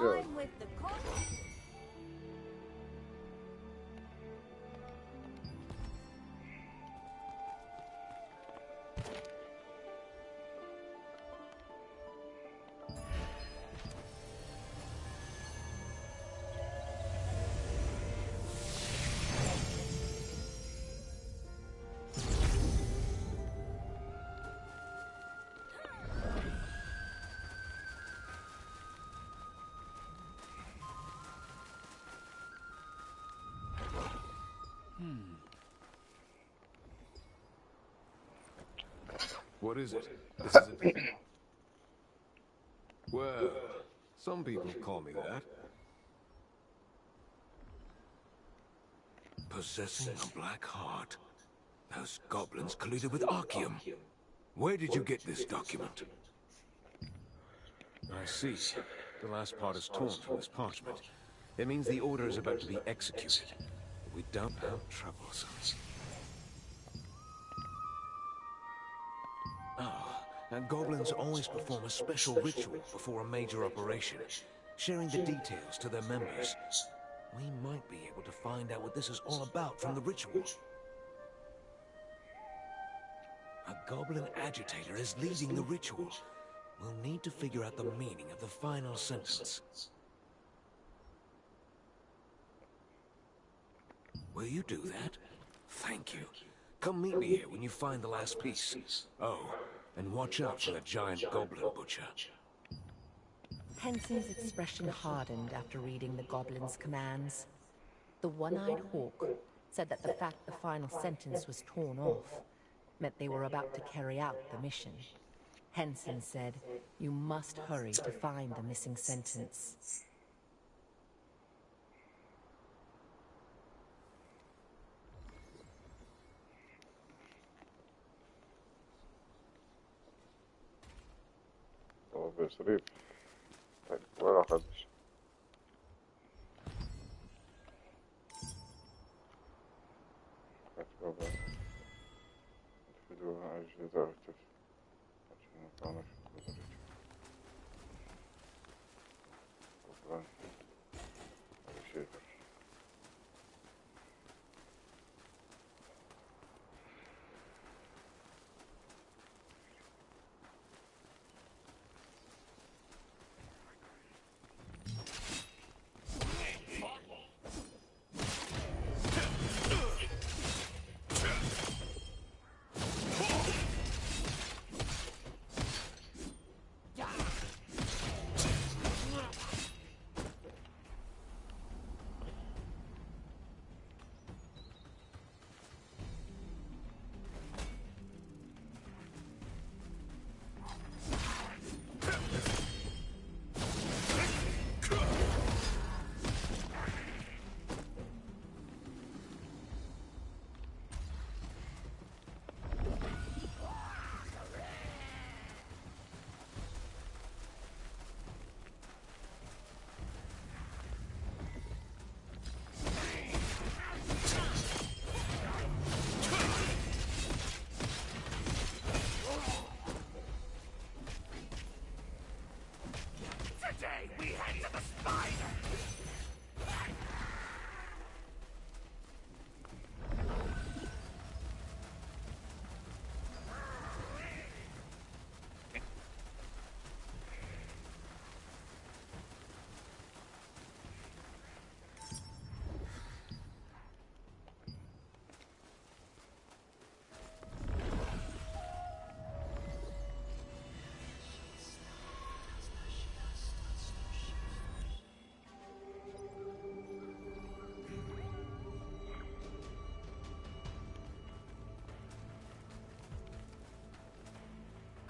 I'm with the cause. What is it? This is it. Well, some people call me that. Possessing a black heart. Those goblins colluded with Archeum. Where did you get this document? I see. The last part is torn from this parchment. It means the order is about to be executed. We don't know how troublesome. Oh, and goblins always perform a special ritual before a major operation, sharing the details to their members. We might be able to find out what this is all about from the ritual. A goblin agitator is leading the ritual. We'll need to figure out the meaning of the final sentence. Will you do that? Thank you. Come meet me here when you find the last piece. Oh, and watch out for the giant goblin butcher. Henson's expression hardened after reading the goblin's commands. The one-eyed hawk said that the fact the final sentence was torn off meant they were about to carry out the mission. Henson said, "You must hurry to find the missing sentence." طب بيصريف. طيب ولا خدش. خدش تفيدوها أجهزة أكتف عشان نطعنش بصريف. طبعا هذا شيء. Today we head to the spider!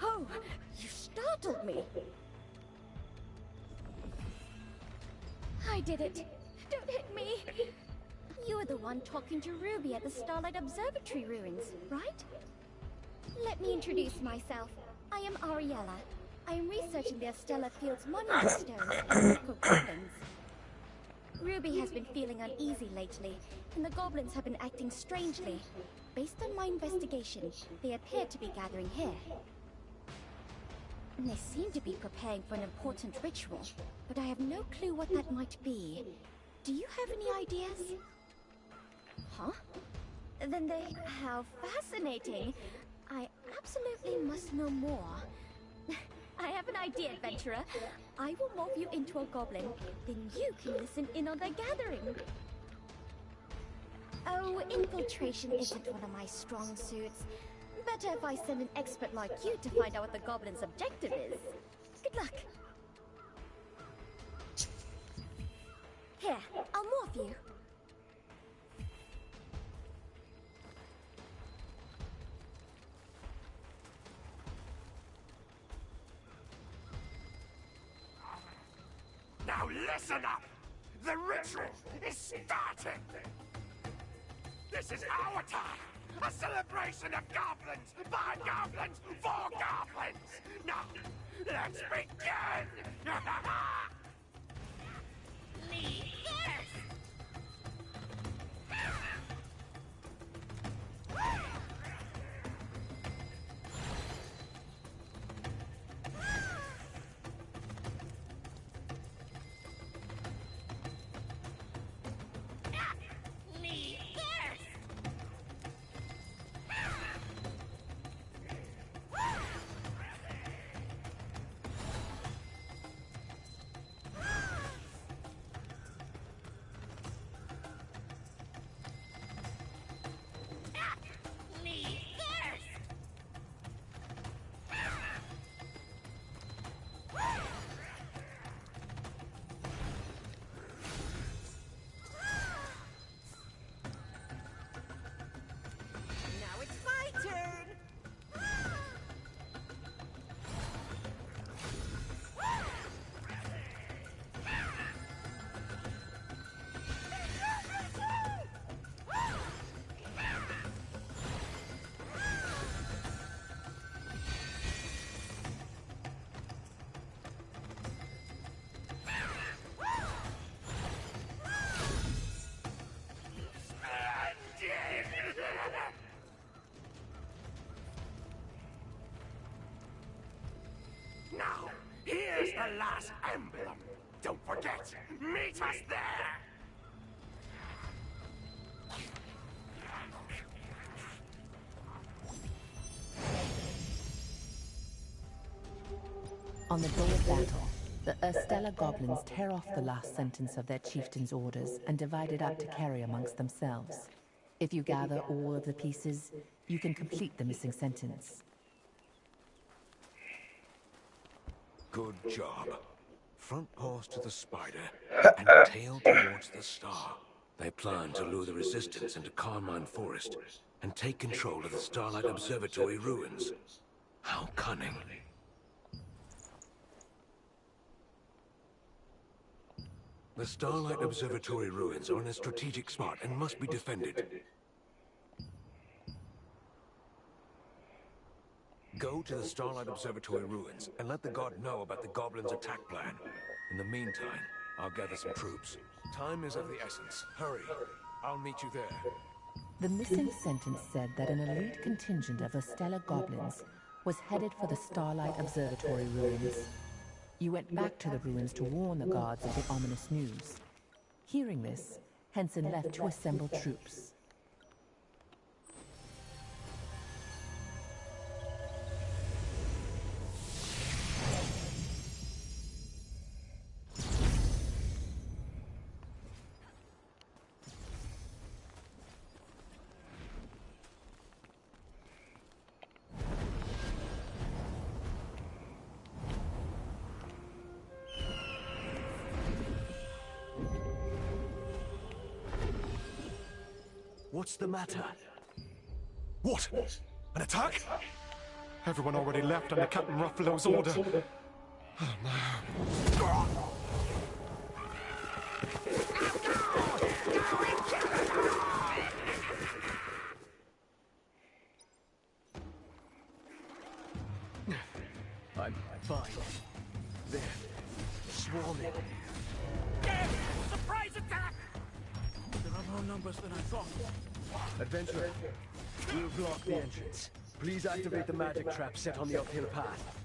Oh, you startled me. I did it. Don't hit me. You were the one talking to Ruby at the Starlight Observatory ruins, right? Let me introduce myself. I am Ariella. I am researching the Estella Fields Monument Stones and the Book of Goblins. Ruby has been feeling uneasy lately, and the goblins have been acting strangely. Based on my investigation, they appear to be gathering here. They seem to be preparing for an important ritual, but I have no clue what that might be. Do you have any ideas? Huh? Then they... How fascinating! I absolutely must know more. I have an idea, adventurer. I will morph you into a goblin, then you can listen in on their gathering. Oh, infiltration isn't one of my strong suits. Better if I send an expert like you to find out what the goblin's objective is. Good luck. Here, I'll morph you. Now listen up! The ritual is starting! This is our time! A celebration of goblins, by goblins, for goblins! Now, let's begin! Need this! Now, here's the last emblem. Don't forget, meet us there! On the day of battle, the Urstella goblins tear off the last sentence of their chieftain's orders and divide it up to carry amongst themselves. If you gather all of the pieces, you can complete the missing sentence. Good job. Front paws to the spider, and tail towards the star. They plan to lure the resistance into Carmine Forest and take control of the Starlight Observatory ruins. How cunning. The Starlight Observatory ruins are in a strategic spot and must be defended. Go to the Starlight Observatory ruins and let the god know about the goblins' attack plan. In the meantime, I'll gather some troops. Time is of the essence. Hurry. I'll meet you there. The missing sentence said that an elite contingent of Urstella goblins was headed for the Starlight Observatory ruins. You went back to the ruins to warn the guards of the ominous news. Hearing this, Henson left to assemble troops. What's the matter? What? An attack? Everyone already left under Captain Ruffalo's order. Oh no. I'm fine. They're swarming. Surprise attack! There are more numbers than I thought. Adventurer, we'll block the entrance. Please activate the magic trap set on the uphill path.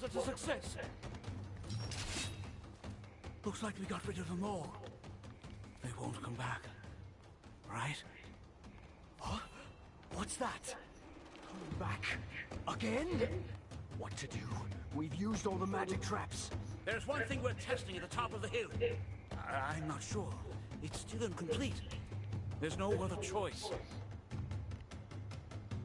Was it a success? Looks like we got rid of them all. They won't come back. Right? What? What's that? Coming back? Again? What to do? We've used all the magic traps. There's one thing we're testing at the top of the hill. I'm not sure. It's still incomplete. There's no other choice.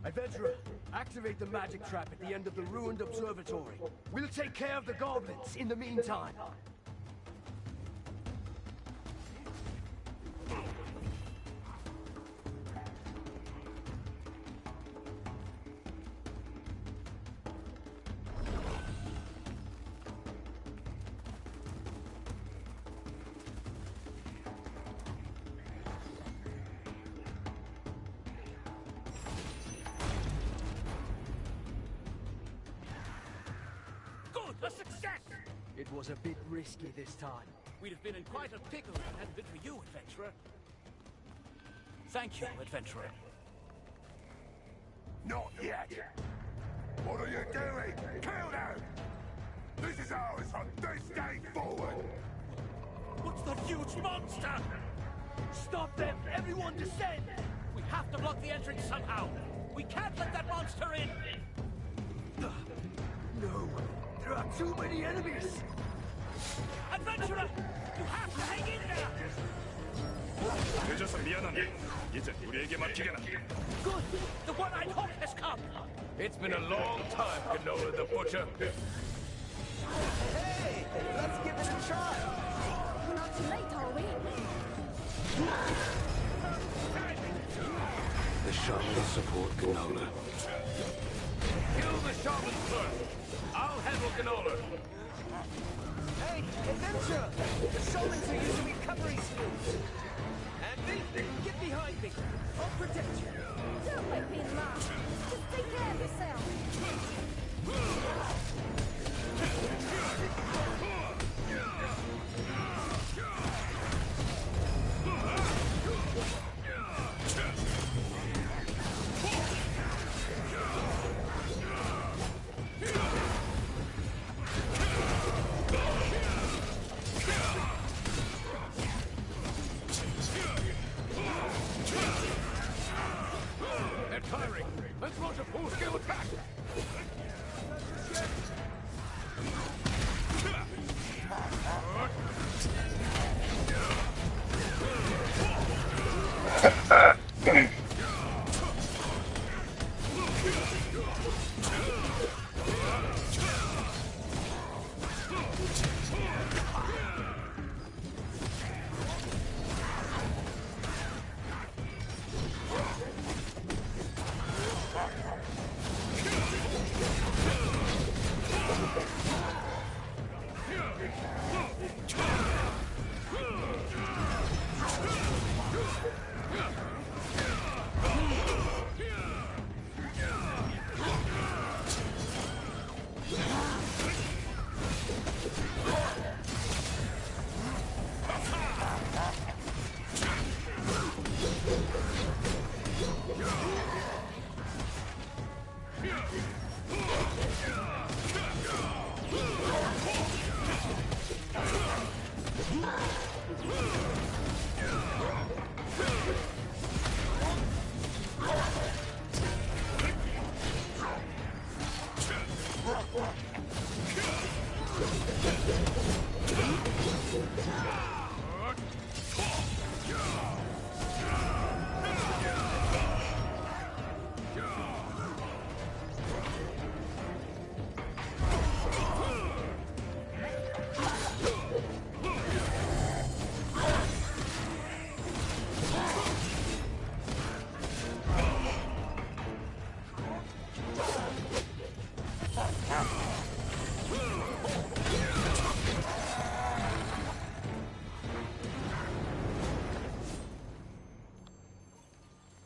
Adventurer, activate the magic trap at the end of the ruined observatory. We'll take care of the goblins in the meantime. A success! It was a bit risky this time. We'd have been in quite a pickle if it hadn't been for you, Adventurer. Thank you, Adventurer. Not yet. What are you doing? Kill them! This is ours from this day forward! What's that huge monster? Stop them! Everyone descend! We have to block the entrance somehow. We can't let that monster in. No! There are too many enemies! Adventurer! You have to hang in there! 늦어서 미안하네. 이제 우리에게 맡기게나. Good! The one-eyed hawk has come! It's been a long time, Gnola the Butcher. Hey! Let's give it a try! We're not too late, are we? The shaman will support Gnola. Kill the shaman first. I'll handle Gnola. Hey, Adventurer! The shamans are using recovery skills! Andy, get behind me! I'll protect you! Don't make me laugh. Just take care of yourself. They're firing. Let's launch a full-scale attack.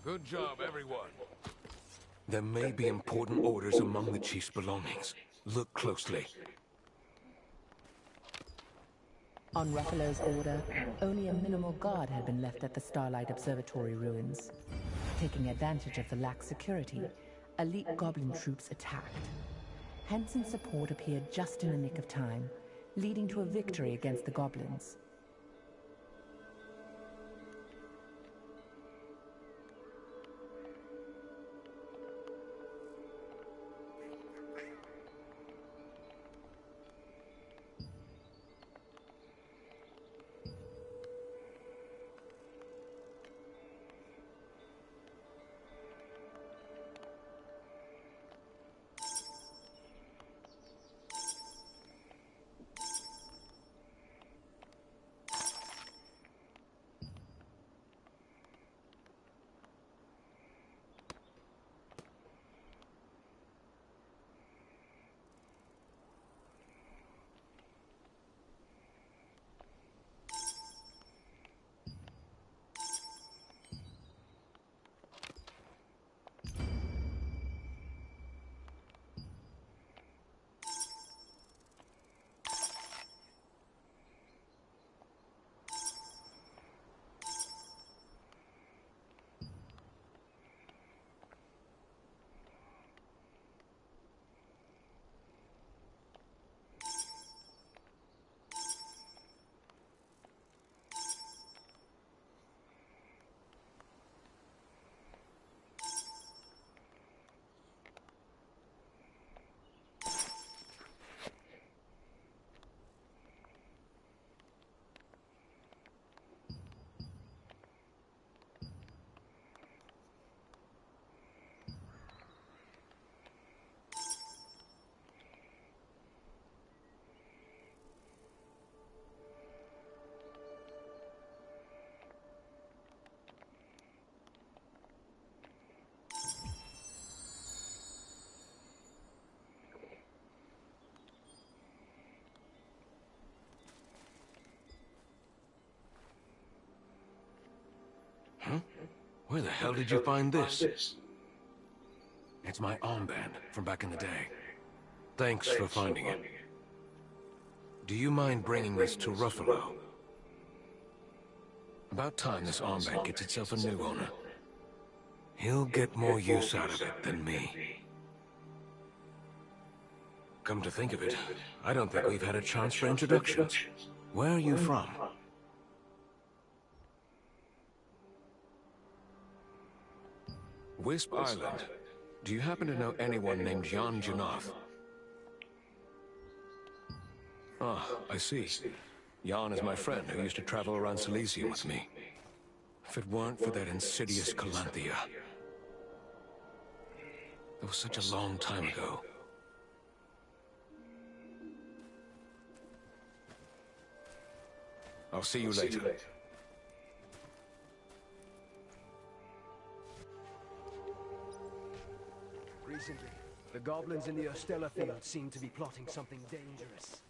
Good job, everyone. There may be important orders among the chief's belongings. Look closely. On Ruffalo's order, only a minimal guard had been left at the Starlight Observatory ruins. Taking advantage of the lax security, elite goblin troops attacked. Henson's support appeared just in the nick of time, leading to a victory against the goblins. Huh? Where the hell did you find this? It's my armband from back in the day. Thanks for finding it. Do you mind bringing this to Ruffalo? About time this armband gets itself a new owner. He'll get more use out of it than me. Come to think of it, I don't think we've had a chance for introductions. Where are you from? Wisp Island. Do you happen to know anyone named Jan Junoth? Ah, I see. Jan is my friend who used to travel around Silesium with me. If it weren't for that insidious Calanthea. That was such a long time ago. I'll see you later. Recently, the goblins in the Ostella field seem to be plotting something dangerous.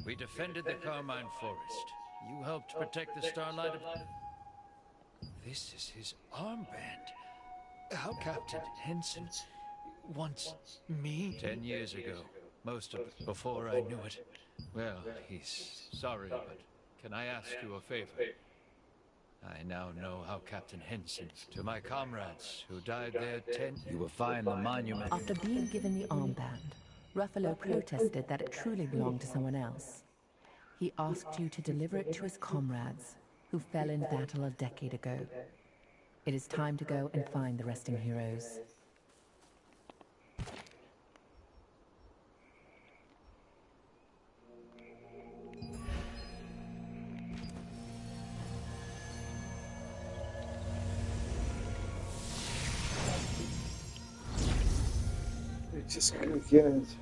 We defended the Carmine Forest. You helped protect the Starlight of... This is his armband. How Captain Henson wants me? 10 years ago. Most of it before I knew it. Well, he's sorry, but can I ask you a favor? I now know how Captain Henson... To my comrades who died there 10... You will find the monument... After being given the armband, Ruffalo protested that it truly belonged to someone else. He asked you to deliver it to his comrades, who fell in battle a decade ago. It is time to go and find the resting heroes. Just confused.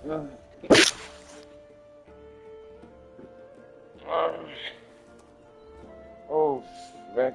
Oh, weg.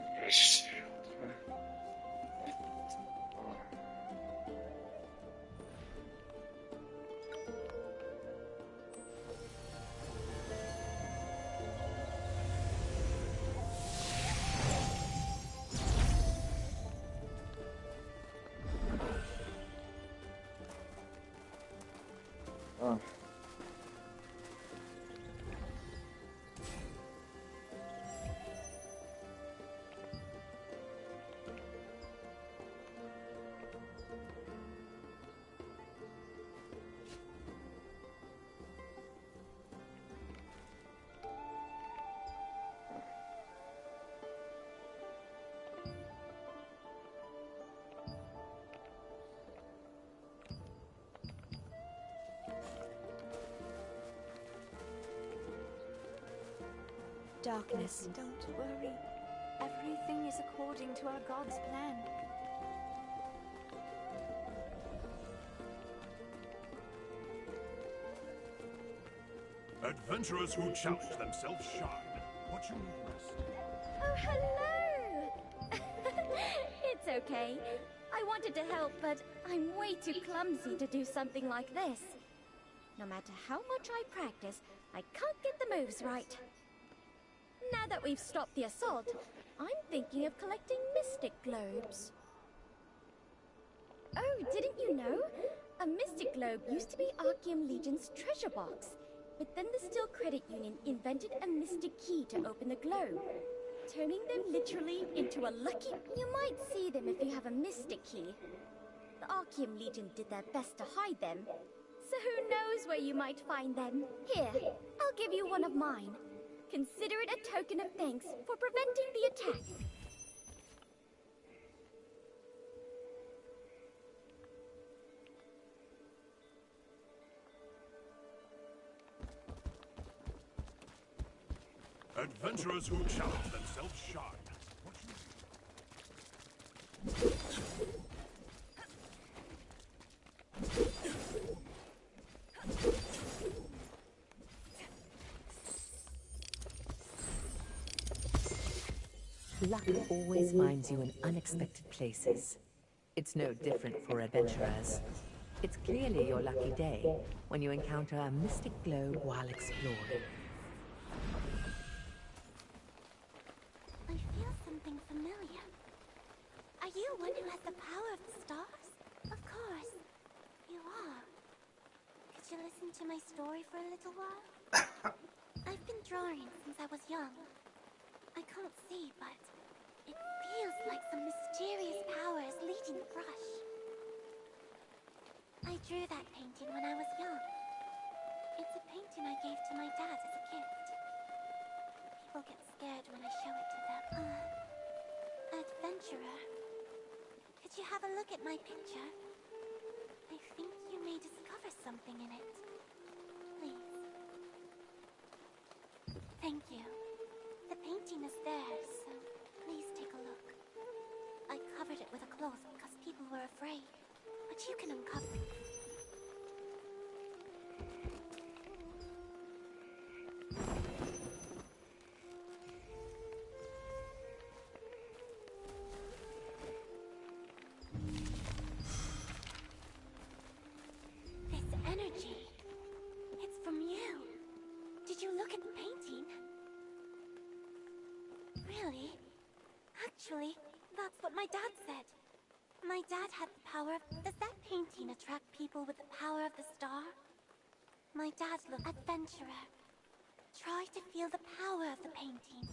Darkness. Don't worry. Everything is according to our God's plan. Adventurers who challenge themselves shine. What you need rest. Oh, hello! It's okay. I wanted to help, but I'm way too clumsy to do something like this. No matter how much I practice, I can't get the moves right. Now that we've stopped the assault, I'm thinking of collecting Mystic Globes. Oh, didn't you know? A Mystic Globe used to be Arceum Legion's treasure box, but then the Steel Credit Union invented a Mystic Key to open the globe, turning them literally into a lucky... You might see them if you have a Mystic Key. The Arceum Legion did their best to hide them, so who knows where you might find them. Here, I'll give you one of mine. Consider it a token of thanks for preventing the attack. Adventurers who challenge themselves shine. What Luck always finds you in unexpected places. It's no different for adventurers. It's clearly your lucky day when you encounter a mystic globe while exploring. I feel something familiar. Are you one who has the power of the stars? Of course. You are. Could you listen to my story for a little while? I've been drawing since I was young. I can't see, but it feels like some mysterious power is leading the brush. I drew that painting when I was young. It's a painting I gave to my dad as a gift. People get scared when I show it to them. Adventurer, could you have a look at my picture? I think you may discover something in it. Please. Thank you. The painting is there, so please take a look. I covered it with a cloth because people were afraid, but you can uncover it. This energy, it's from you. Did you look at the painting? Really? Actually, that's what my dad said. My dad had the power of... Does that painting attract people with the power of the star? My dad looked adventurer. Try to feel the power of the painting.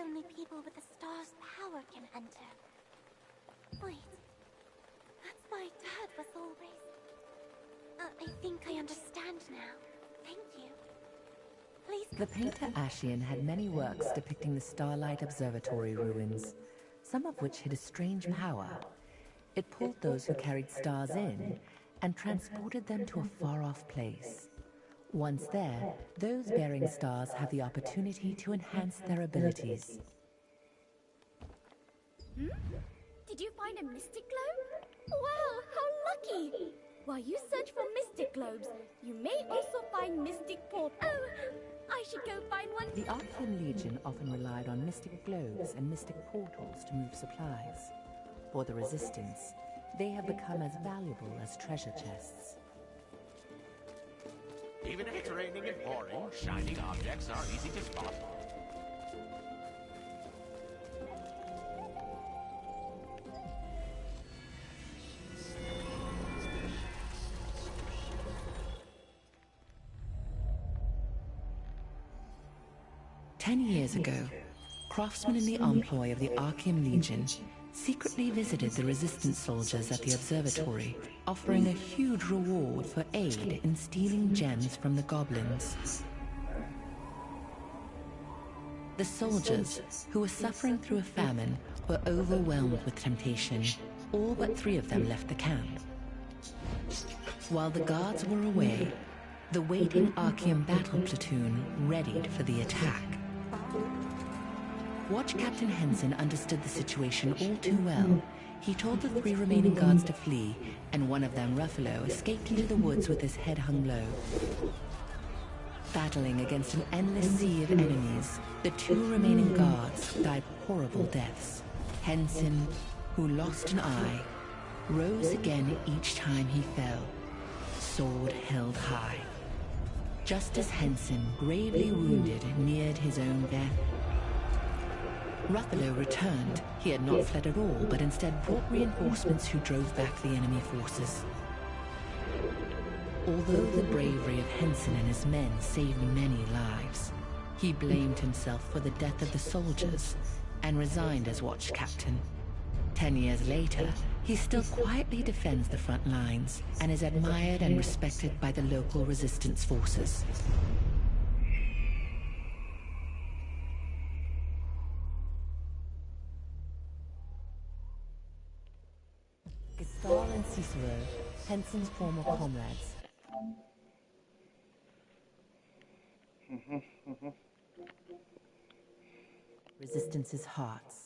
only people with the star's power can enter. Wait. That's why Dad was always... I think I understand now. Thank you. Please... The painter Ashian had many works depicting the Starlight Observatory ruins, some of which had a strange power. It pulled those who carried stars in and transported them to a far-off place. Once there, those bearing stars have the opportunity to enhance their abilities. Hmm? Did you find a mystic globe? Wow, how lucky! While you search for mystic globes, you may also find mystic port. Oh, I should go find one. The Archean Legion often relied on mystic globes and mystic portals to move supplies. For the Resistance, they have become as valuable as treasure chests. Even if it's raining and pouring, shining objects are easy to spot. Ten years ago, craftsmen in the employ of the Archean Legion secretly visited the Resistance soldiers at the observatory, offering a huge reward for aid in stealing gems from the goblins. The soldiers, who were suffering through a famine, were overwhelmed with temptation. All but 3 of them left the camp. While the guards were away, the waiting Archean battle platoon readied for the attack. Watch Captain Henson understood the situation all too well. He told the 3 remaining guards to flee, and one of them, Ruffalo, escaped into the woods with his head hung low. Battling against an endless sea of enemies, the 2 remaining guards died horrible deaths. Henson, who lost an eye, rose again each time he fell, sword held high. Just as Henson, gravely wounded, neared his own death, Ruffalo returned. He had not fled at all, but instead brought reinforcements who drove back the enemy forces. Although the bravery of Henson and his men saved many lives, he blamed himself for the death of the soldiers and resigned as watch captain. 10 years later, he still quietly defends the front lines and is admired and respected by the local resistance forces. Gastal and Cicero, Henson's former comrades. Resistance's hearts.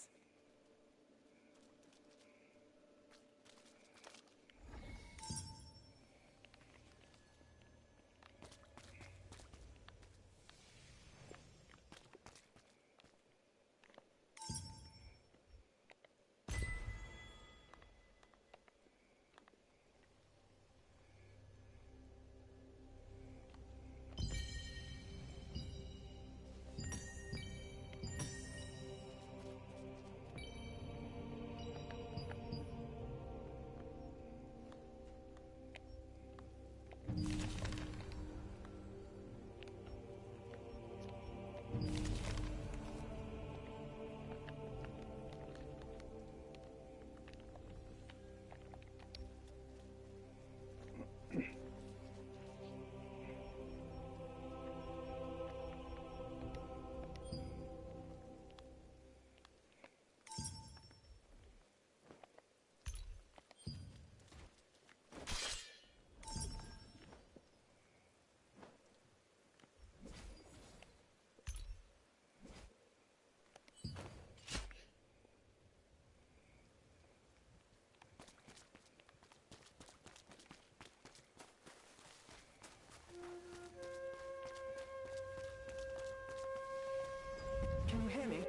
Can you hear me?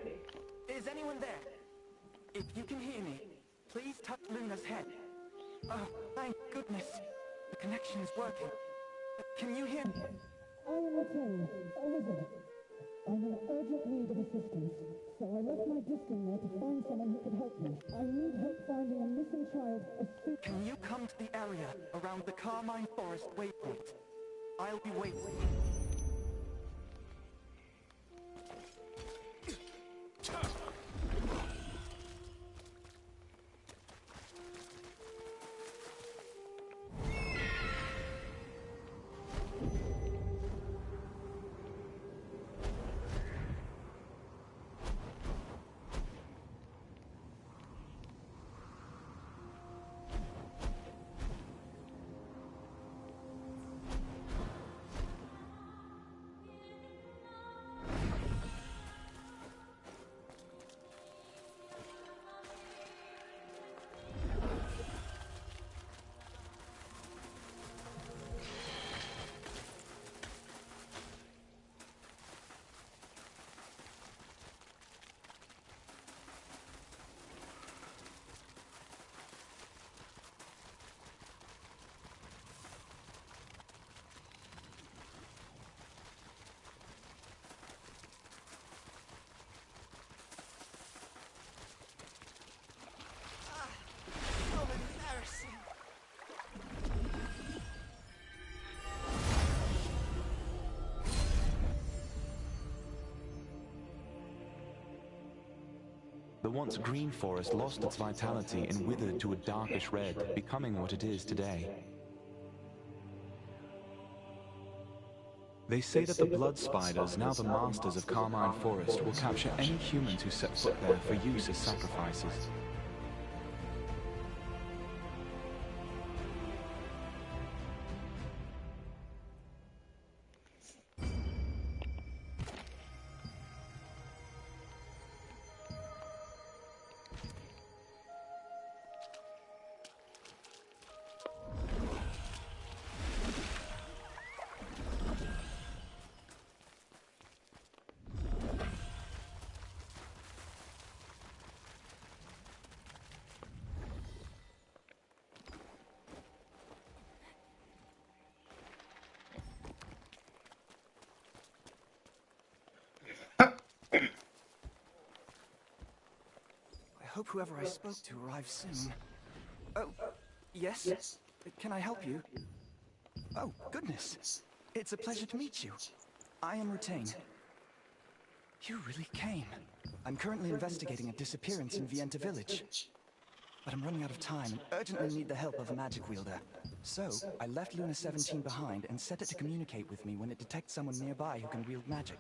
Is anyone there? If you can hear me, please touch Luna's head. Oh, thank goodness. The connection is working. Can you hear me? I am returned, Elizabeth. I'm in urgent need of assistance, so I left my disc in there to find someone who could help me. I need help finding a missing child as soon... Can you come to the area around the Carmine Forest waypoint? I'll be waiting. The once green forest lost its vitality and withered to a darkish red, becoming what it is today. They say that the blood spiders, now the masters of Carmine Forest, will capture any humans who set foot there for use as sacrifices. I hope whoever I spoke to arrives soon. Oh, yes? Can I help you? Oh, goodness. It's a pleasure to meet you. I am Rutain. You really came. I'm currently investigating a disappearance in Vienta Village. But I'm running out of time and urgently need the help of a magic wielder. So, I left Luna 17 behind and set it to communicate with me when it detects someone nearby who can wield magic.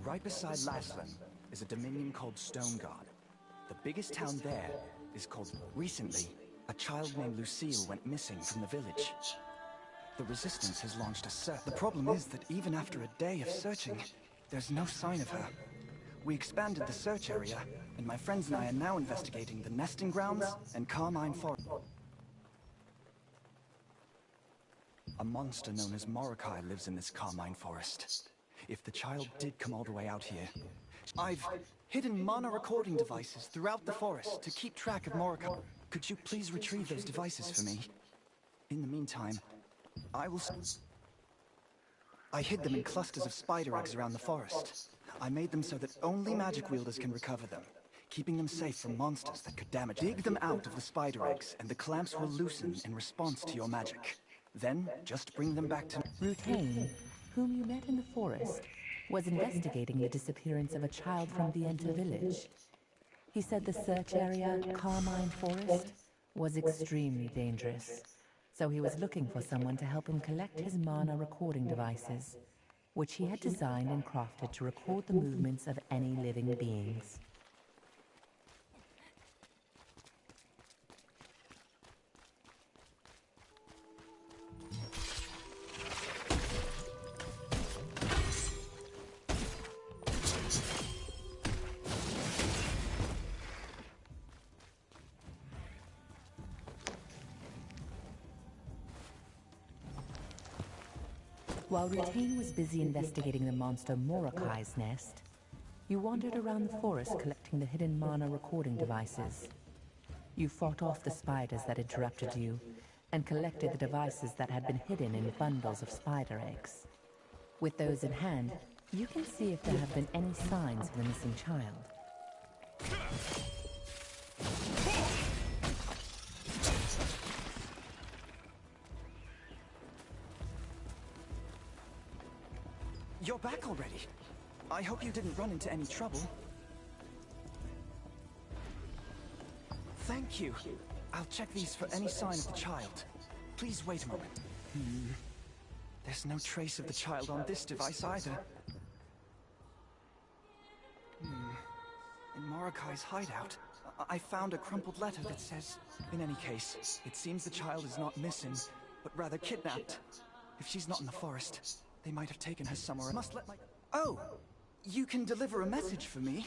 Right beside Laslan is a dominion called Stoneguard. The biggest town there is called... Recently, a child named Lucille went missing from the village. The Resistance has launched a search. The problem is that even after a day of searching, there's no sign of her. We expanded the search area, and my friends and I are now investigating the nesting grounds and Carmine Forest. A monster known as Morokai lives in this Carmine Forest. If the child did come all the way out here, I've hidden mana recording devices throughout the forest to keep track of Morokai. Could you please retrieve those devices for me? In the meantime, I hid them in clusters of spider eggs around the forest. I made them so that only magic wielders can recover them, keeping them safe from monsters that could damage them. Dig them out of the spider eggs, and the clamps will loosen in response to your magic. Then, just bring them back to... Rutain, whom you met in the forest, was investigating the disappearance of a child from Vienta Village. He said the search area, Carmine Forest, was extremely dangerous, so he was looking for someone to help him collect his mana recording devices, which he had designed and crafted to record the movements of any living beings. While Rutain was busy investigating the monster Morokai's nest, you wandered around the forest collecting the hidden mana recording devices. You fought off the spiders that interrupted you, and collected the devices that had been hidden in bundles of spider eggs. With those in hand, you can see if there have been any signs of the missing child. You're back already. I hope you didn't run into any trouble. Thank you. I'll check these for any sign of the child. Please wait a moment. There's no trace of the child on this device either. In Morokai's hideout, I found a crumpled letter that says, in any case, it seems the child is not missing, but rather kidnapped. If she's not in the forest, they might have taken her somewhere. I must let my... Oh! You can deliver a message for me?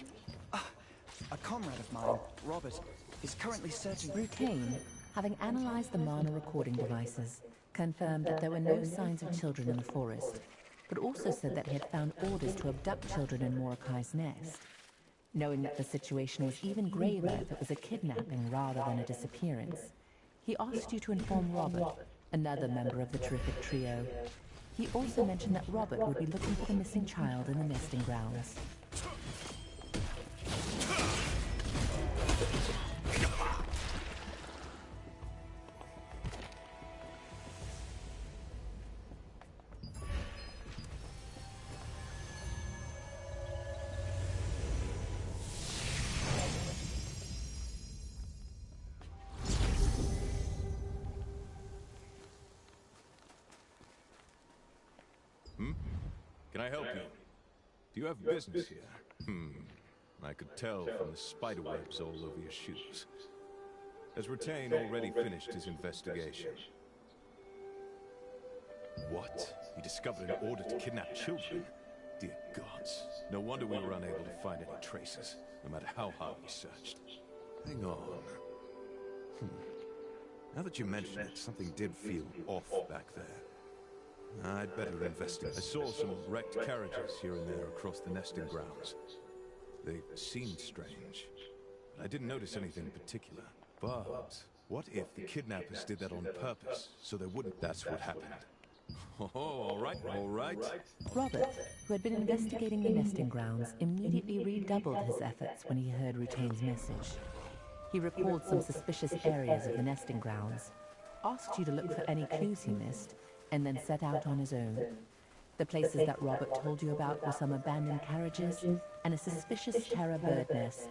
A comrade of mine, Robert, is currently searching... Rutain, having analyzed the mana recording devices, confirmed that there were no signs of children in the forest, but also said that he had found orders to abduct children in Morokai's nest. Knowing that the situation was even graver if it was a kidnapping rather than a disappearance, he asked you to inform Robert, another member of the terrific trio. He also mentioned that Robert would be looking for the missing child in the nesting grounds. Hmm? Can I help you? Do you have business here? I could tell from the spiderwebs all over your shoes. Has Ratain already finished his investigation? What? He discovered an order to kidnap children? Dear gods. No wonder we were unable to find any traces, no matter how hard we searched. Hang on. Now that you mention it, something did feel off back there. I'd better investigate. I saw some wrecked carriages here and there across the nesting grounds. They seemed strange, but I didn't notice anything in particular. But what if the kidnappers did that on purpose, so they wouldn't? That's what happened. Oh, all right. Robert, who had been investigating the nesting grounds, immediately redoubled his efforts when he heard Rutain's message. He recalled some suspicious areas of the nesting grounds, asked you to look for any clues he missed, and then set out on his own. The places that Robert told you about were some abandoned carriages and a suspicious terror bird nest.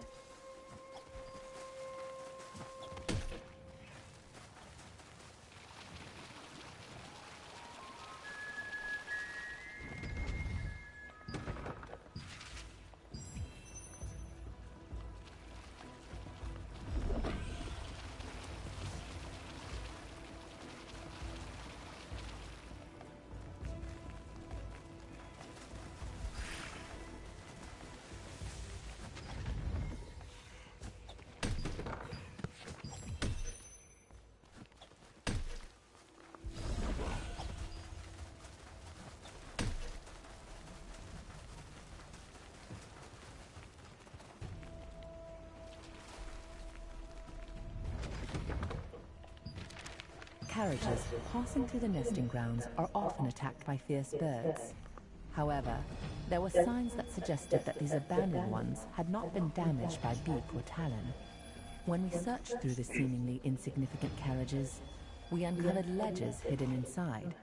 Carriages passing through the nesting grounds are often attacked by fierce birds. However, there were signs that suggested that these abandoned ones had not been damaged by beak or talon. When we searched through the seemingly insignificant carriages, we uncovered ledgers hidden inside,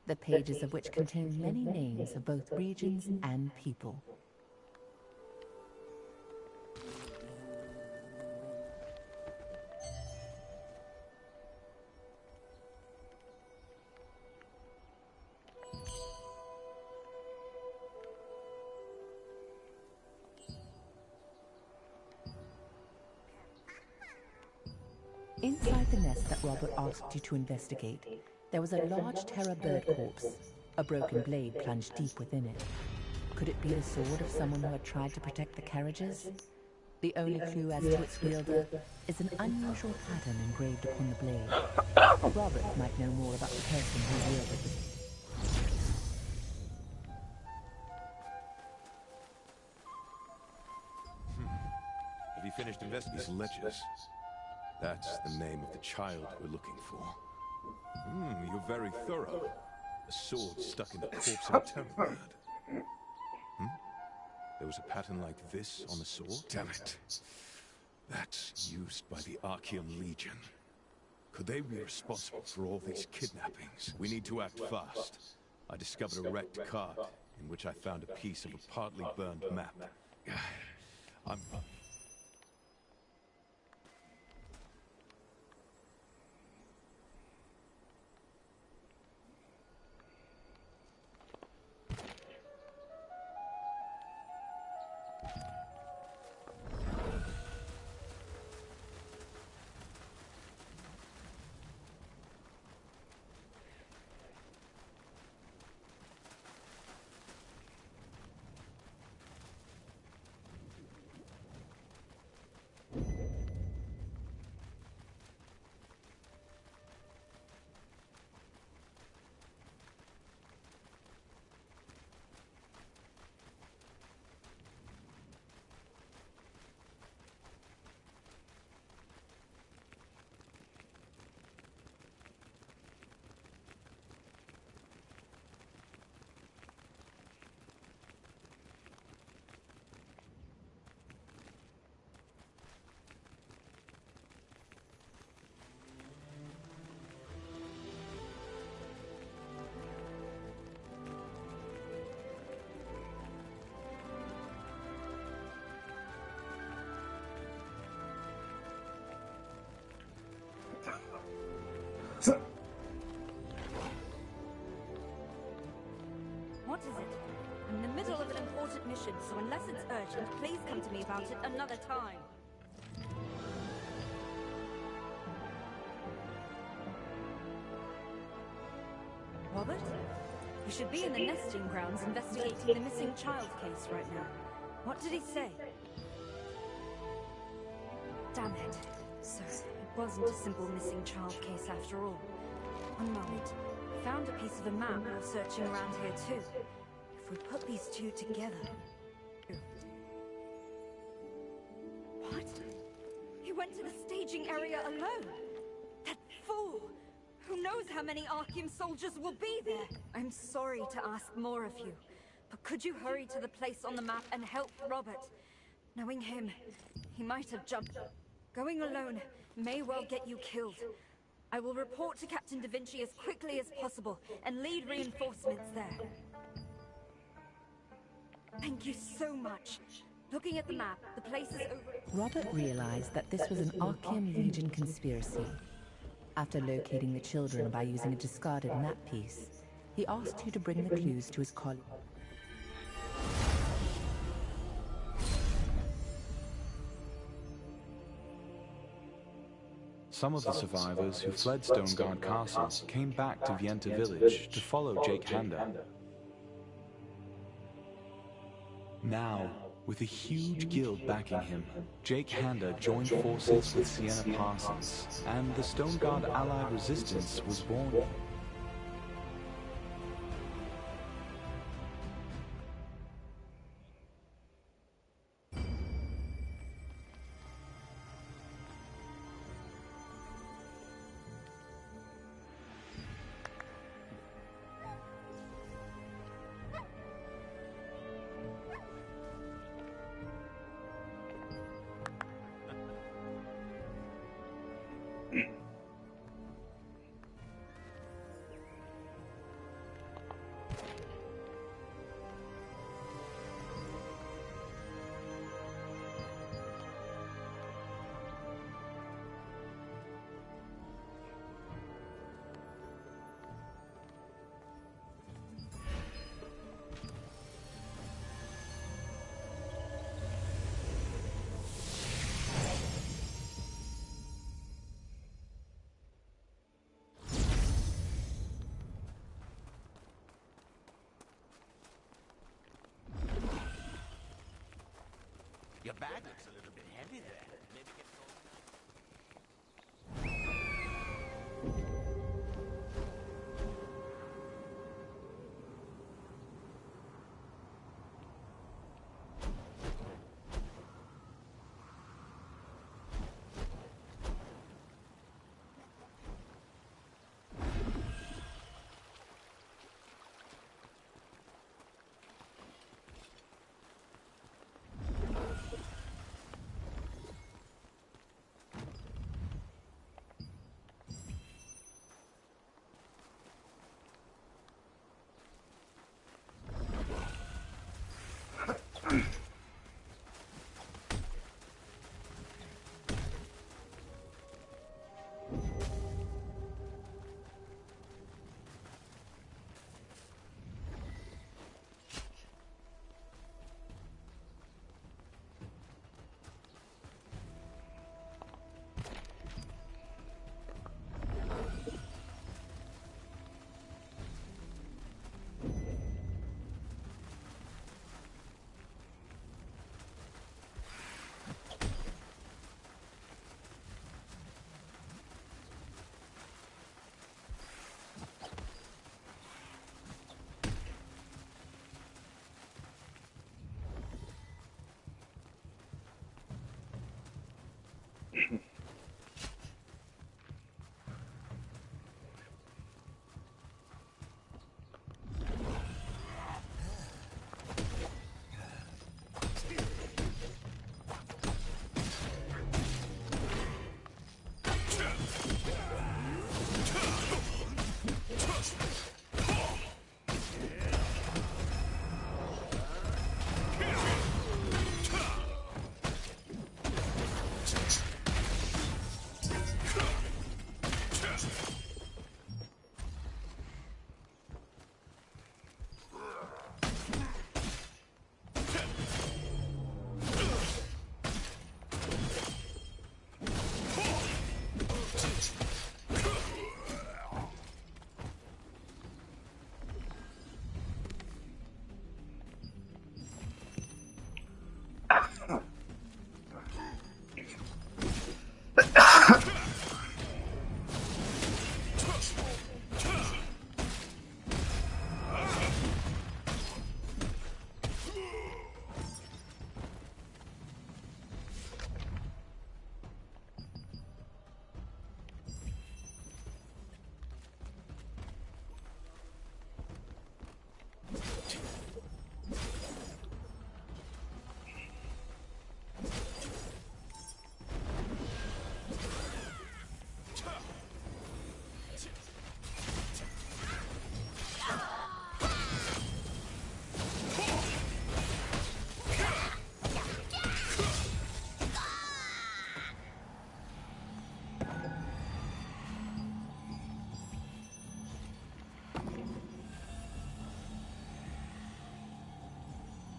the pages of which contained many names of both regions and people. Inside the nest that Robert asked you to investigate, there was a large terror bird corpse. A broken blade plunged deep within it. Could it be the sword of someone who had tried to protect the carriages? The only clue as to its wielder is an unusual pattern engraved upon the blade. Robert might know more about the person who wielded it. Have you finished investigating these ledgers? That's the name of the child we're looking for. You're very thorough. A sword stuck in the corpse of a terror bird. There was a pattern like this on the sword? Damn it. That's used by the Archean Legion. Could they be responsible for all these kidnappings? We need to act fast. I discovered a wrecked cart in which I found a piece of a partly burned map. I'm... What is it? I'm in the middle of an important mission, so unless it's urgent, please come to me about it another time. Robert? You should be in the nesting grounds investigating the missing child case right now. What did he say? Damn it. So, it wasn't a simple missing child case after all. One moment. I found a piece of a map while searching around here too. If we put these two together... What? He went to the staging area alone! That fool! Who knows how many Archeum soldiers will be there? I'm sorry to ask more of you, but could you hurry to the place on the map and help Robert? Knowing him, he might have jumped. Going alone may well get you killed. I will report to Captain Da Vinci as quickly as possible and lead reinforcements there. Thank you so much. Looking at the map, the place is over... Robert realized that this was an Archeum Legion conspiracy. After locating the children by using a discarded map piece, he asked you to bring the clues to his colleague. Some of the survivors who fled Stoneguard Castle came back to Vienta Village to follow Jake Handa. Now, with a huge guild backing him, Jake Handa joined forces with Sienna Parsons, and the Stoneguard Allied Resistance was born. Your bag looks a little bit heavy there. Maybe get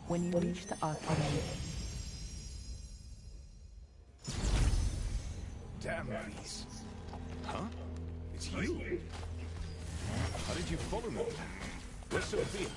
When you reach the Arcane... Damn these. Huh? It's you. How did you follow me? Where's Sophia?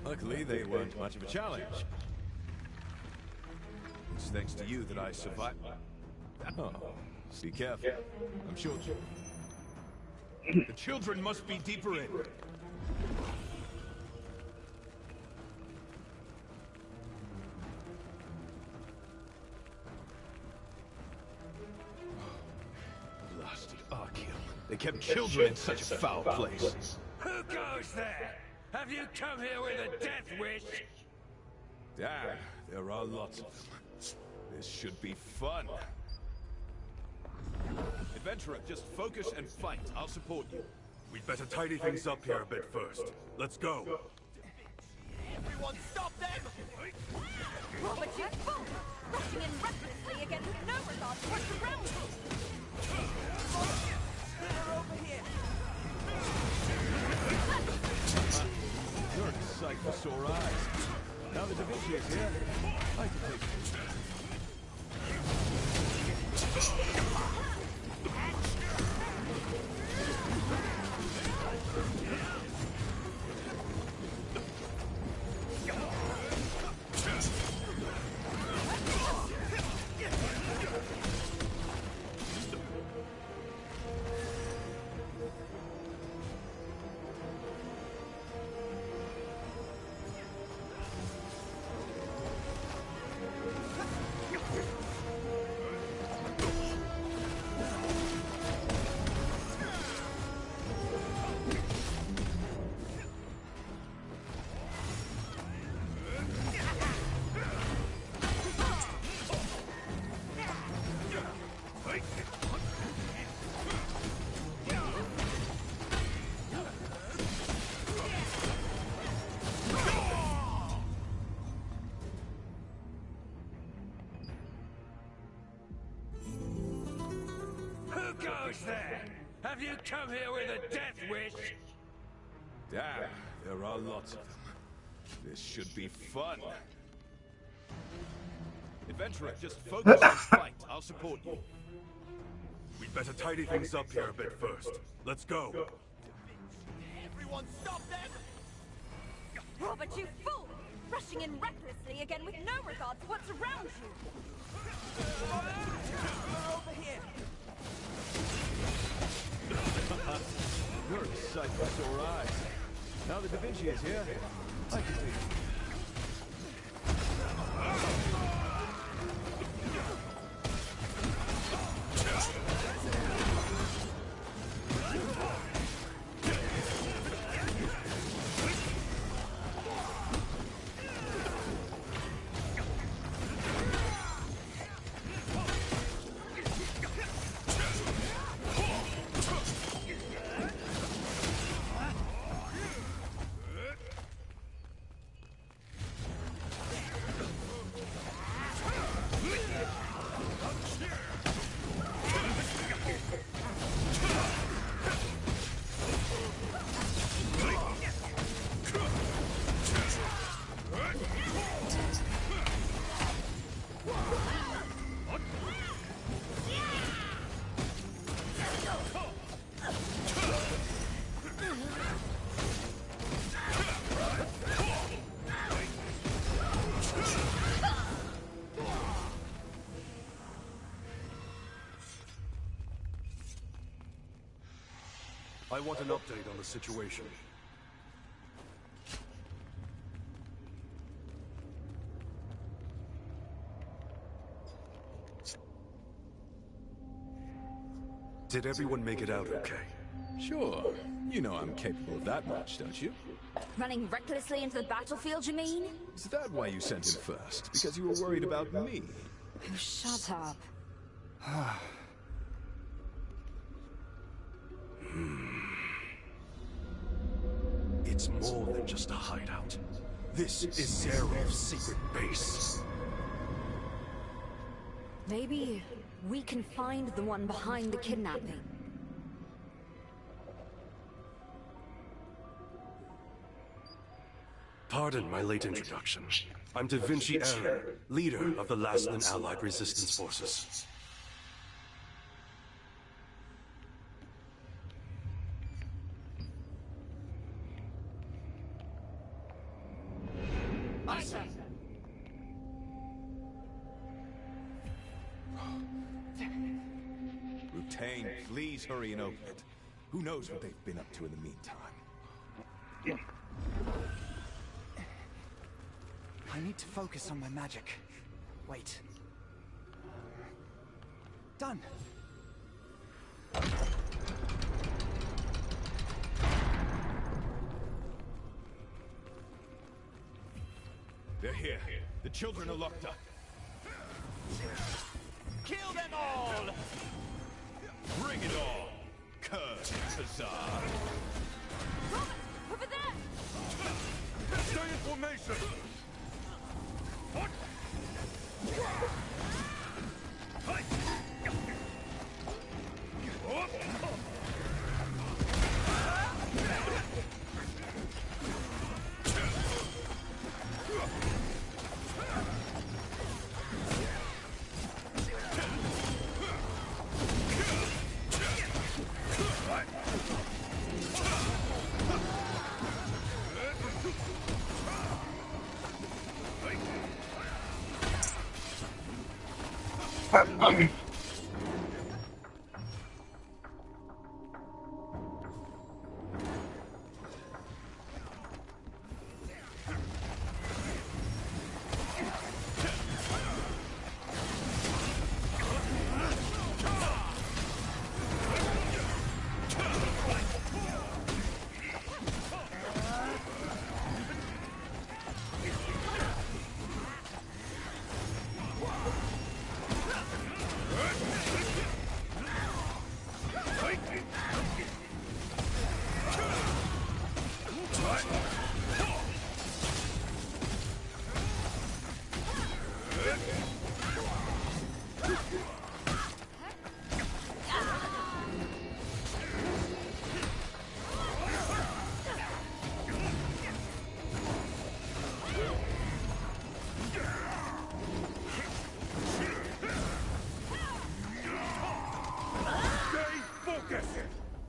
Luckily, they weren't much of a challenge. It's thanks to you that I survived. Oh, be careful. I'm sure... The children must be deeper in. Blasted Archeum. They kept children in such a foul place. Who goes there? Have you come here with a death wish? Damn, there are lots of them. This should be fun. Adventurer, just focus and fight. I'll support you. We'd better tidy things up here a bit first. Let's go. Everyone stop them! Robert, you fool! Rushing in recklessly again with no regard for what's around you! They're over here! You're a sight for sore eyes. Now that Da Vinci is here, I can take it. Goes there? Have you come here with a death wish? Damn, there are lots of them. This should be fun. Adventurer, just focus and fight. I'll support you. We'd better tidy things up here a bit first. Let's go. Everyone stop them! Robert, you fool! Rushing in recklessly again with no regard to what's around you! They're over here! You're a sight for sore eyes. Now that Da Vinci is here, I can take it. I want an update on the situation. Did everyone make it out okay? Sure. You know I'm capable of that much, don't you? Running recklessly into the battlefield, you mean? Is that why you sent him first? Because you were worried about me? Oh, shut up. It's more than just a hideout. This is Zeroth's secret base. Maybe we can find the one behind the kidnapping. Pardon my late introduction. I'm Da Vinci Aaron, leader of the Laslan Allied Resistance Forces. Aye, sir. Rutain, please hurry and open it. Who knows what they've been up to in the meantime? I need to focus on my magic. Wait. Done. They're here. The children are locked up. Kill them all! Bring it on! Curse Huzzah! Robert, over there! Stay in formation! What?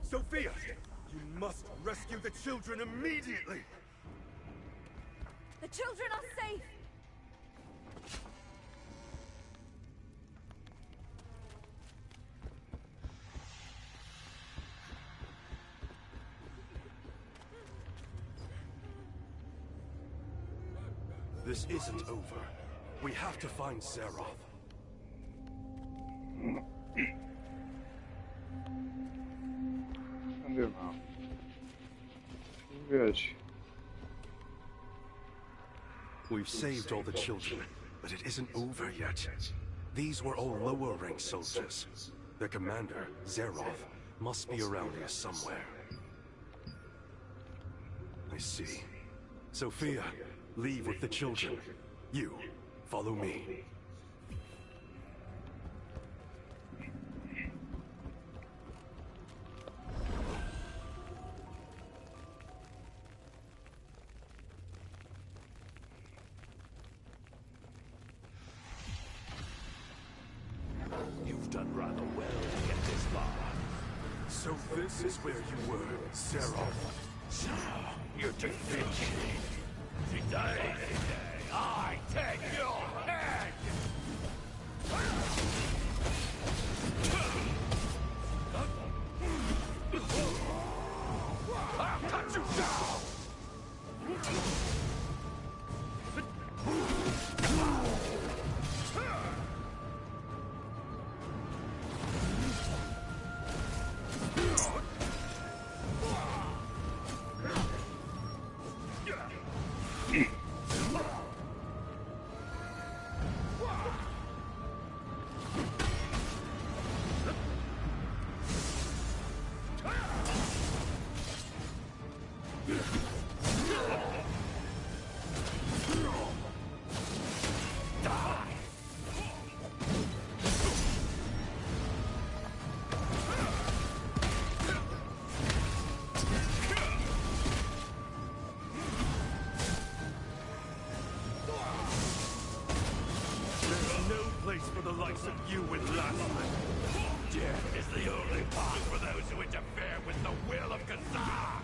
Sophia, you must rescue the children immediately! The children are safe! This isn't over. We have to find Zeroth. Cadê não? Viagem. We've saved all the children, but it isn't over yet. These were all lower-ranked soldiers. Their commander, Zeroth, must be around here somewhere. I see. Sophia, leave with the children. You, follow me. You've done rather well to get this far. So this is where you were, Zeroth. So, you're defeated. Today, I take your head! for the likes of you and Lastman. Death is the only path for those who interfere with the will of Kazar!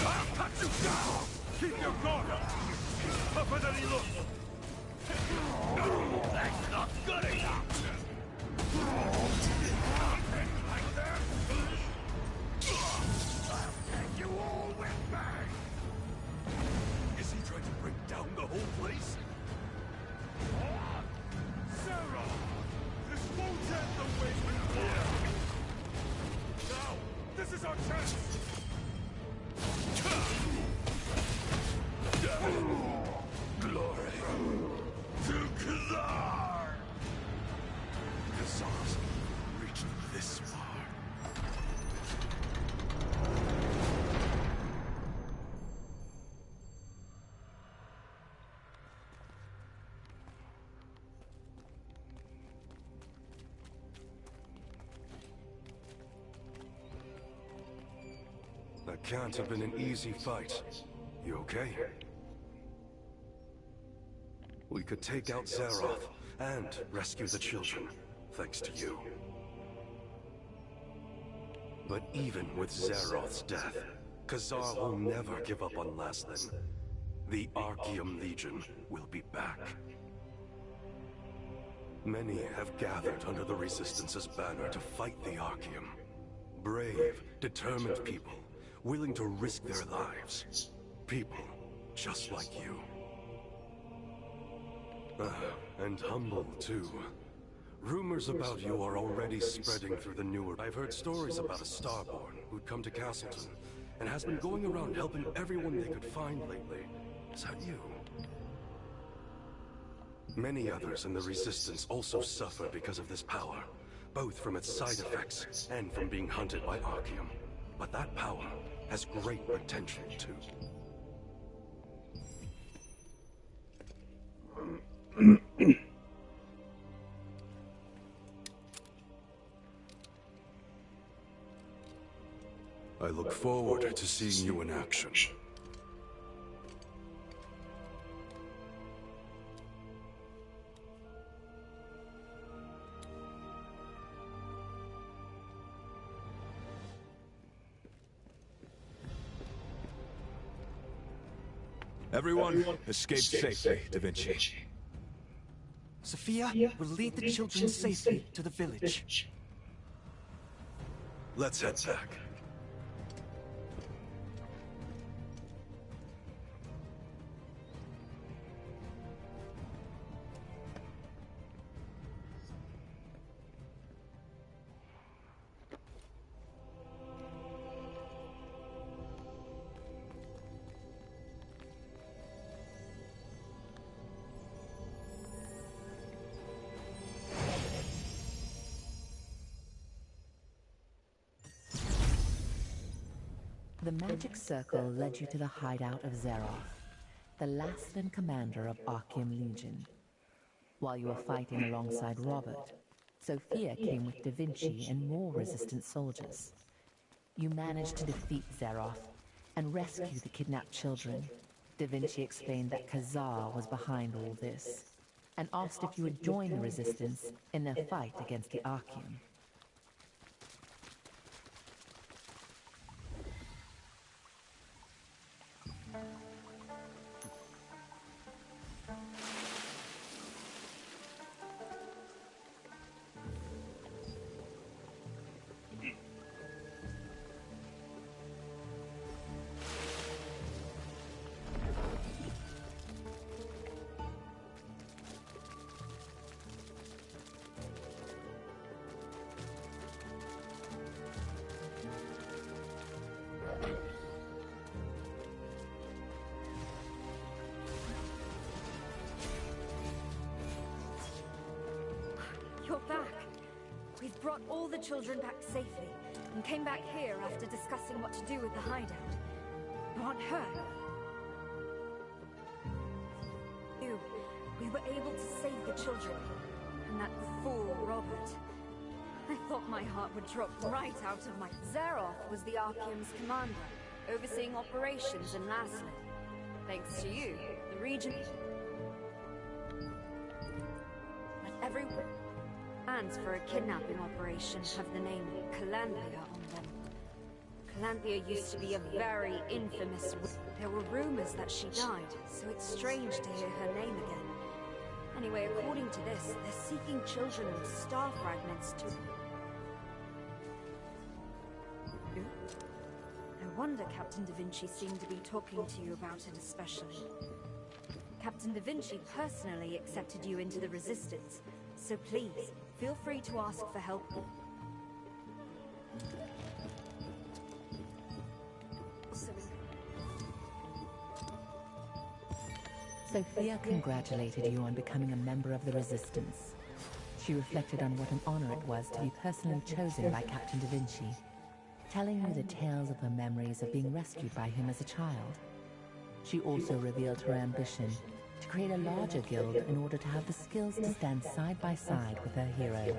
I'll cut you down! Keep your guard up! Tougher than he looks! That's not good enough! Like that? I'll take you all with me! Is he trying to break down the whole place? Sarah! This won't end the way we want! Now, this is our chance! Glory to Kazar! Kazar's reached this far. That can't have been an easy fight. You okay? We could take out Zeroth and rescue the children, thanks to you. But even with Zeroth's death, Kazar will never give up on Laslan. The Archeum Legion will be back. Many have gathered under the Resistance's banner to fight the Archeum. Brave, determined people, willing to risk their lives. People just like you. And humble, too. Rumors about you are already spreading through the newer... I've heard stories about a Starborn who'd come to Castleton, and has been going around helping everyone they could find lately. Is that you? Many others in the Resistance also suffer because of this power, both from its side effects and from being hunted by Archeum. But that power has great potential, too. I look forward to seeing you in action. Everyone, escape safely, Da Vinci. Sophia will lead the children safely to the village. Let's head back. The magic circle led you to the hideout of Zeroth, the Laslan commander of Archeum Legion. While you were fighting alongside Robert, Sophia came with Da Vinci and more resistant soldiers. You managed to defeat Zeroth and rescue the kidnapped children. Da Vinci explained that Kazar was behind all this, and asked if you would join the Resistance in their fight against the Archeum. You're back. We've brought all the children back safely, and came back here after discussing what to do with the hideout. You aren't hurt? We were able to save the children, and and that fool Robert. I thought my heart would drop right out of my... Zeroth was the Archeum's commander, overseeing operations in Laslan. Thanks to you, the region... But every... plans for a kidnapping operation have the name Calanthea on them. Calanthea used to be a very infamous... There were rumors that she died, so it's strange to hear her name again. Anyway, according to this, they're seeking children with star fragments to... No wonder Captain Da Vinci seemed to be talking to you about it especially. Captain Da Vinci personally accepted you into the Resistance, so please, feel free to ask for help. Sophia congratulated you on becoming a member of the Resistance. She reflected on what an honor it was to be personally chosen by Captain Da Vinci, telling you the tales of her memories of being rescued by him as a child. She also revealed her ambition to create a larger guild in order to have the skills to stand side by side with her hero.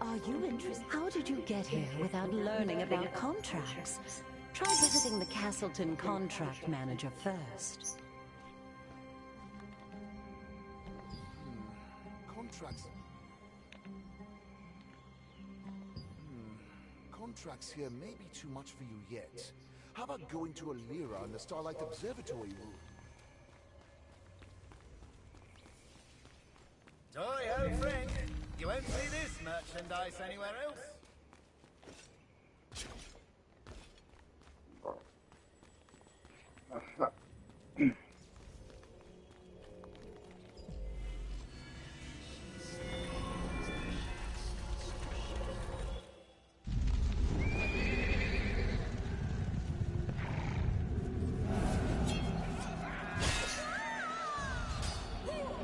Are you interested? How did you get here without learning about contracts? Try visiting the Castleton contract manager first. Contracts. Contracts here may be too much for you yet. How about going to Alira in the Starlight Observatory room? Toy-ho, friend! You won't see this merchandise anywhere else.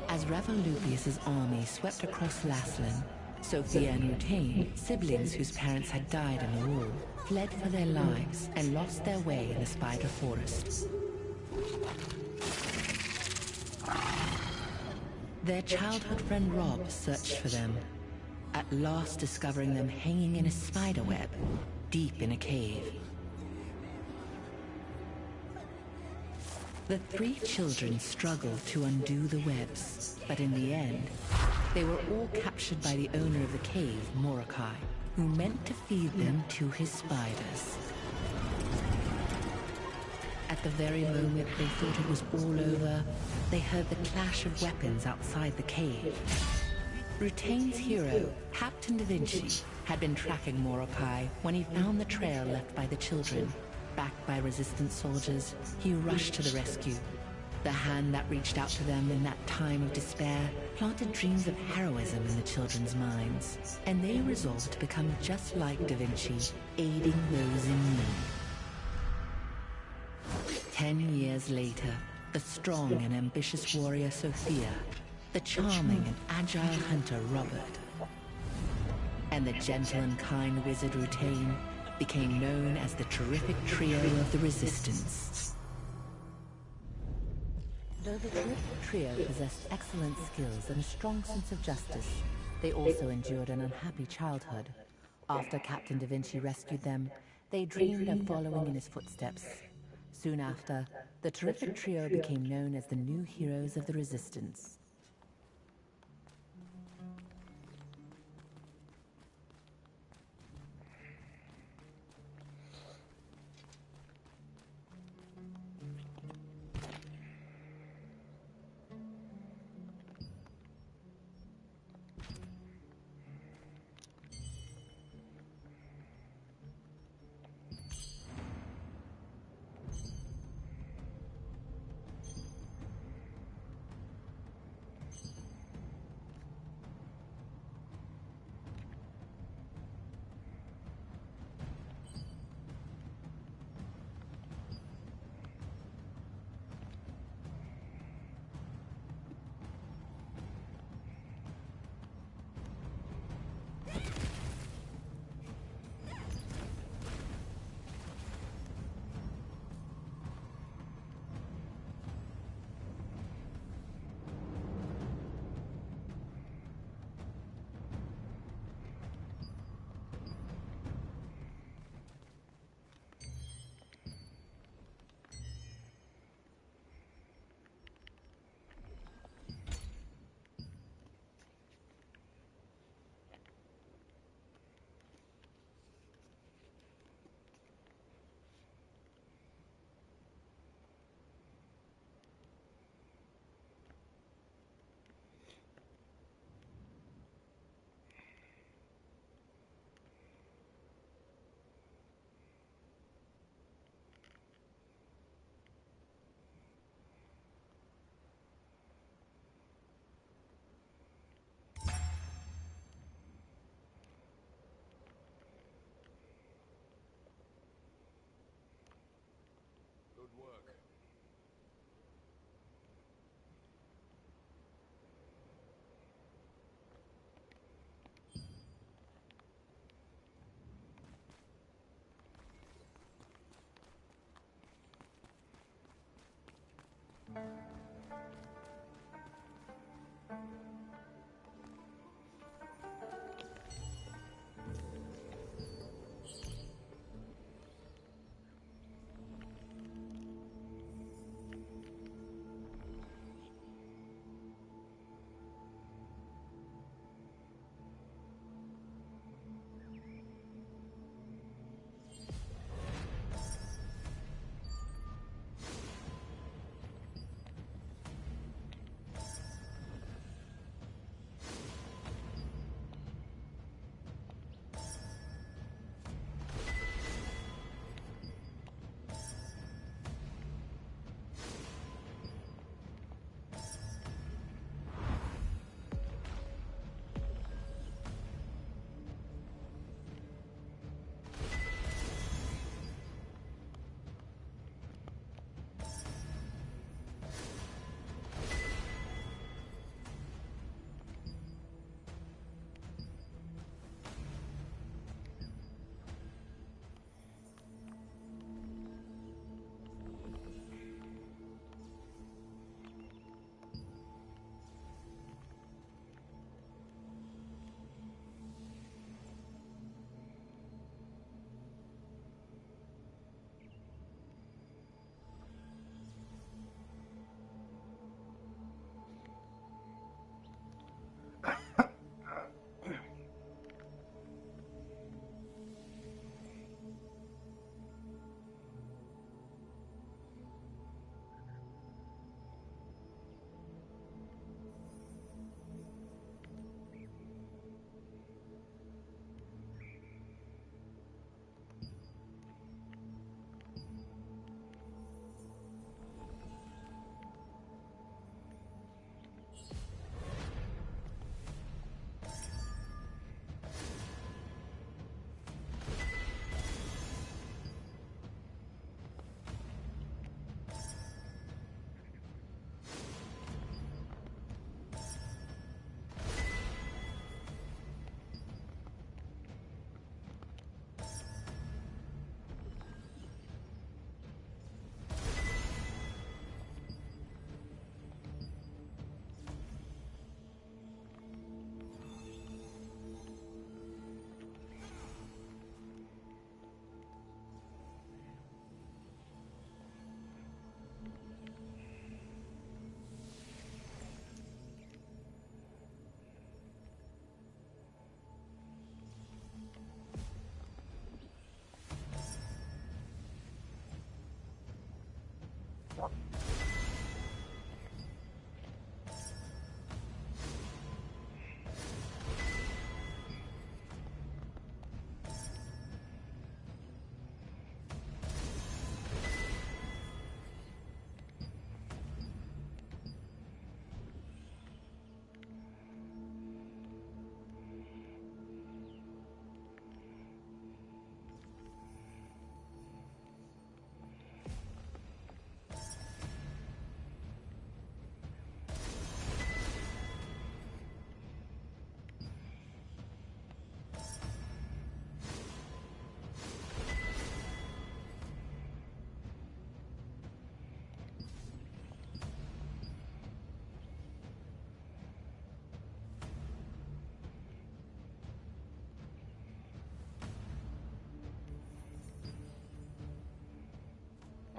As Revolupius's army swept across Laslan, Sophia and Rutain, siblings whose parents had died in the war, fled for their lives and lost their way in the Spider Forest. Their childhood friend Rob searched for them, at last discovering them hanging in a spider web, deep in a cave. The three children struggled to undo the webs, but in the end, they were all captured by the owner of the cave, Mordecai, who meant to feed them to his spiders. At the very moment they thought it was all over, they heard the clash of weapons outside the cave. Rutain's hero, Captain Da Vinci, had been tracking Mordecai when he found the trail left by the children. Backed by resistance soldiers, he rushed to the rescue. The hand that reached out to them in that time of despair planted dreams of heroism in the children's minds, and they resolved to become just like Da Vinci, aiding those in need. 10 years later, the strong and ambitious warrior Sophia, the charming and agile hunter Robert, and the gentle and kind wizard Rutain became known as the terrific trio of the Resistance. Though the terrific trio possessed excellent skills and a strong sense of justice, they also endured an unhappy childhood. After Captain Da Vinci rescued them, they dreamed of following in his footsteps. Soon after, the terrific trio became known as the new heroes of the Resistance.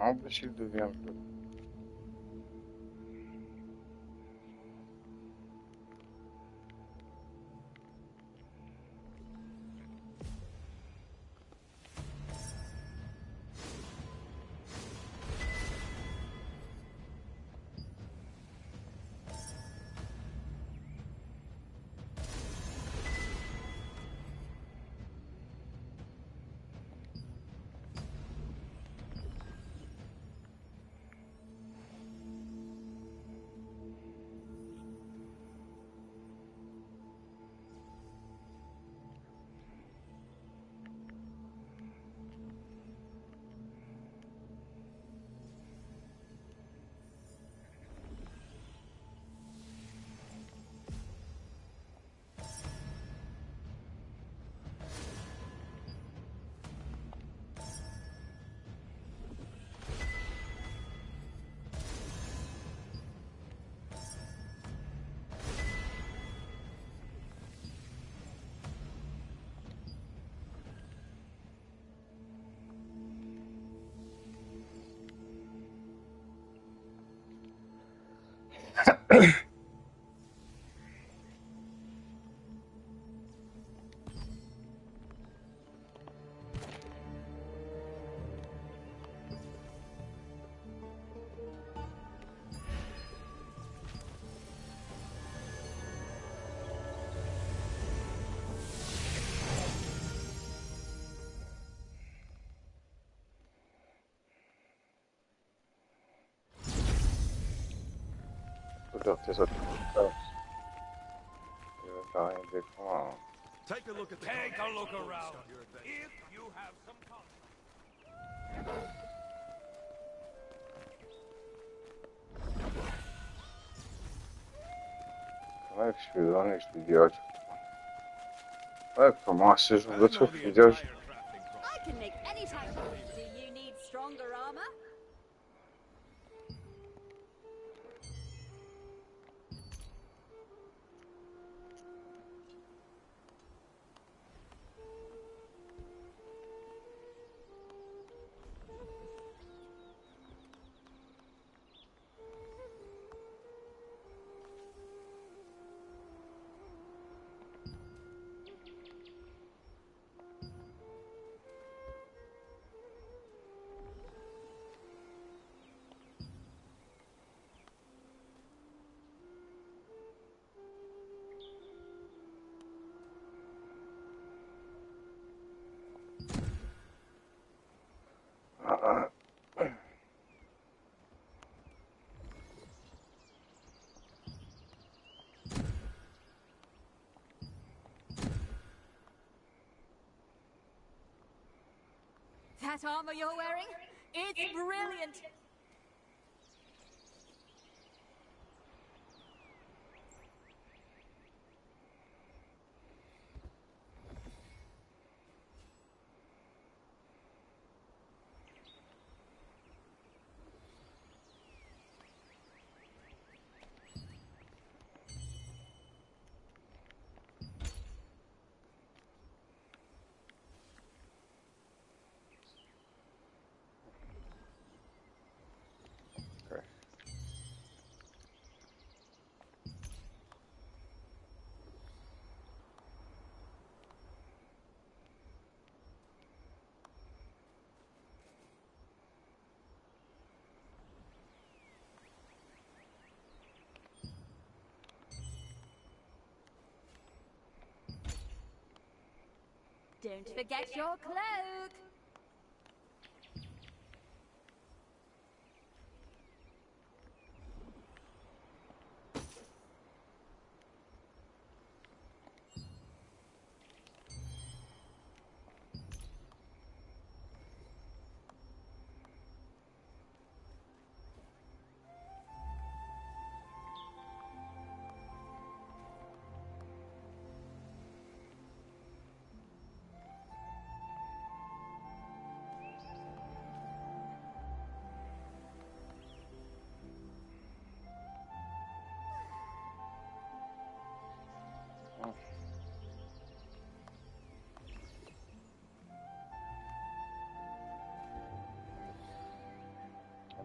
Albo się dowiemy. Dotters are first. You're dying big long. Take a look around. If you have some Como é que chegou neste idiota? Olha que massa, jogador de vídeos. I can make any type of... Do you need stronger armor? That armor you're wearing? It's brilliant! Don't forget your cloak!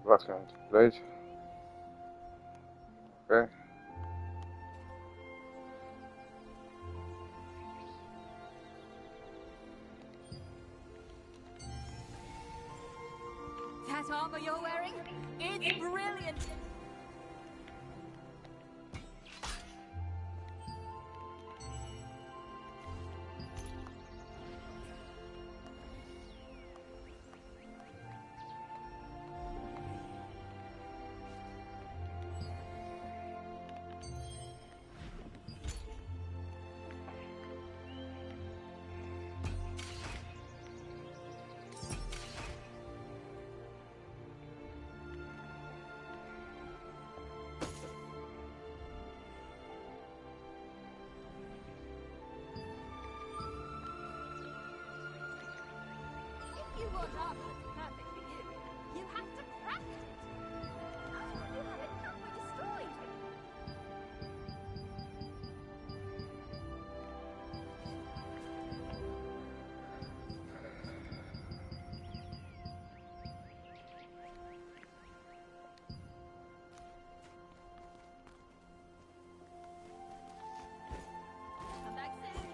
Vacant plate. Okay. That armor you're wearing? It's brilliant! You want armor that's perfect for you. You have to craft it. After you have it, it can't be destroyed. Come back soon.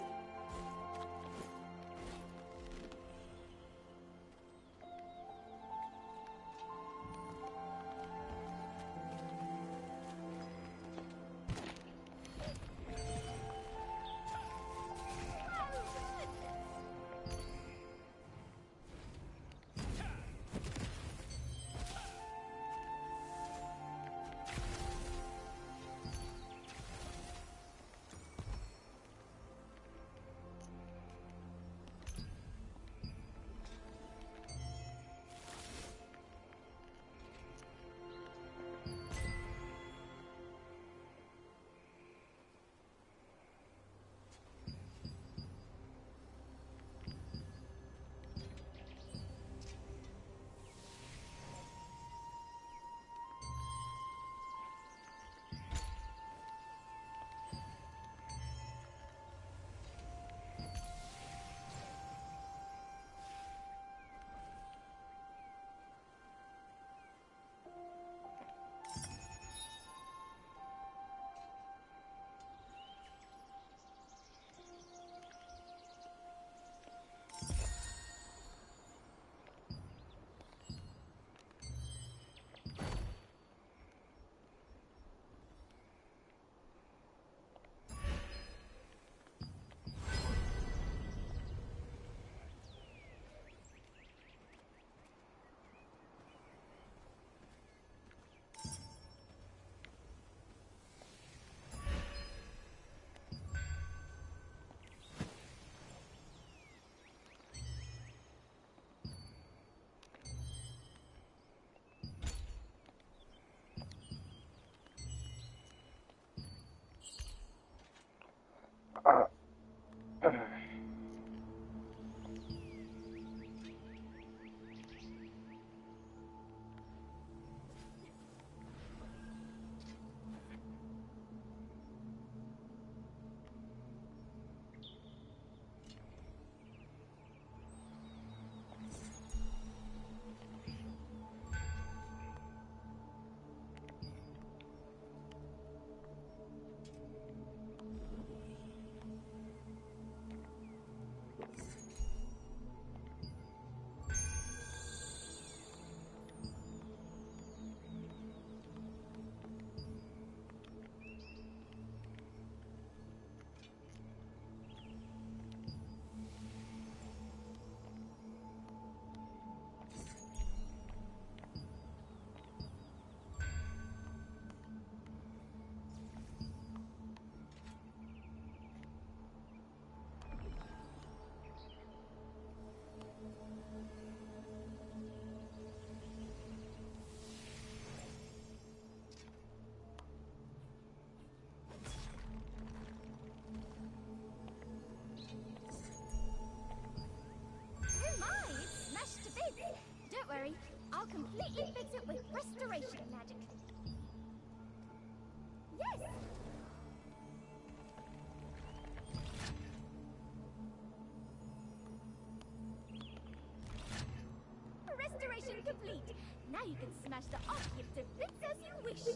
I'll completely fix it with restoration magic. Yes! Restoration complete. Now you can smash the Archeum to bits as you wish.